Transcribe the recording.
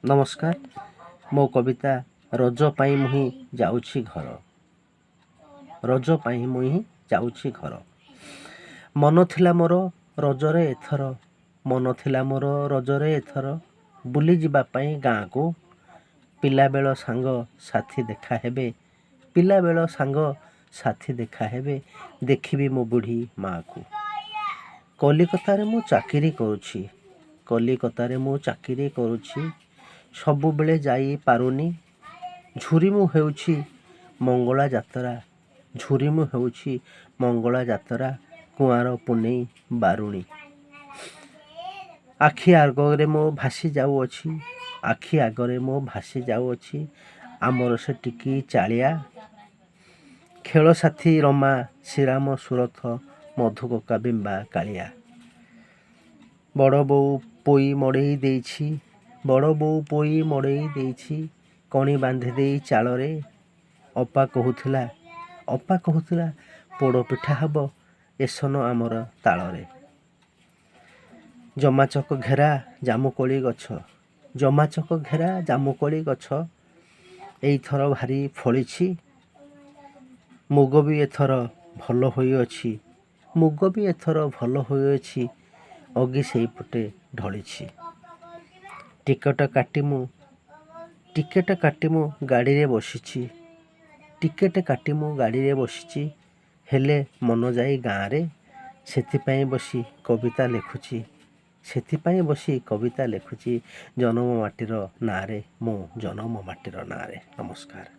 ନମସ୍କାର। ମୋ କବିତା ରଜ ପାଇଁ ମୁହିଁ ଯାଉଛି ଘର। ରଜ ପାଇଁ ମୁହିଁ ଯାଉଛି ଘର। ମନ ଥିଲା ମୋର ରଜରେ ଏଥର, ମନ ଥିଲା ମୋର ରଜରେ ଏଥର ବୁଲିଯିବା ପାଇଁ ଗାଁକୁ। ପିଲାବେଳ ସାଙ୍ଗ ସାଥି ଦେଖା ହେବେ, ପିଲାବେଳ ସାଙ୍ଗ ସାଥି ଦେଖା ହେବେ, ଦେଖିବି ମୋ ବୁଢ଼ୀ ମାଆକୁ। କଲିକତାରେ ମୁଁ ଚାକିରି କରୁଛି, କଲିକତାରେ ମୁଁ ଚାକିରି କରୁଛି। ସବୁବେଳେ ଯାଇ ପାରୁନି, ଝୁରିମୁ ହେଉଛି ମଙ୍ଗଳା ଯାତ୍ରା, ଝୁରିମୁ ହେଉଛି ମଙ୍ଗଳା ଯାତ୍ରା, କୁଆଁର ପୁନେଇ ବାରୁଣୀ। ଆଖି ଆଗରେ ମୋ ଭାସି ଯାଉଅଛି, ଆଖି ଆଗରେ ମୋ ଭାସି ଯାଉଅଛି ଆମର ସେ ଟିକି ଚାଳିଆ। ଖେଳ ସାଥୀ ରମା ଶ୍ରୀରାମ ସୁରଥ, ମଧୁକକା ବିମ୍ବା କାଳିଆ। ବଡ଼ ବୋଉ ପୋଇ ମଡ଼େଇ ଦେଇଛି, ବଡ଼ ବୋଉ ପୋଇ ମଡ଼େଇ ଦେଇଛି, କଣି ବାନ୍ଧି ଦେଇ ଚାଳରେ। ଅପା କହୁଥିଲା ପୋଡ଼ ପିଠା ହବ ଏସନ ଆମର ତାଳରେ। ଜମାଚକ ଘେରା ଜାମୁକୋଳି ଗଛ, ଜମାଚକ ଘେରା ଜାମୁକୋଳି ଗଛ ଏଇଥର ଭାରି ଫଳିଛି। ମୁଗ ବି ଏଥର ଭଲ ହୋଇଅଛି, ମୁଗ ବି ଏଥର ଭଲ ହୋଇଅଛି, ଅଗି ସେଇପଟେ ଢଳିଛି। ଟିକେଟ କାଟି ମୁଁ ଗାଡ଼ିରେ ବସିଛି, ଟିକେଟ କାଟି ମୁଁ ଗାଡ଼ିରେ ବସିଛି, ହେଲେ ମନ ଯାଇ ଗାଁରେ। ସେଥିପାଇଁ ବସି କବିତା ଲେଖୁଛି, ସେଥିପାଇଁ ବସି କବିତା ଲେଖୁଛି ଜନମ ମାଟିର ନାଁରେ, ମୁଁ ଜନମ ମାଟିର ନାଁରେ। ନମସ୍କାର।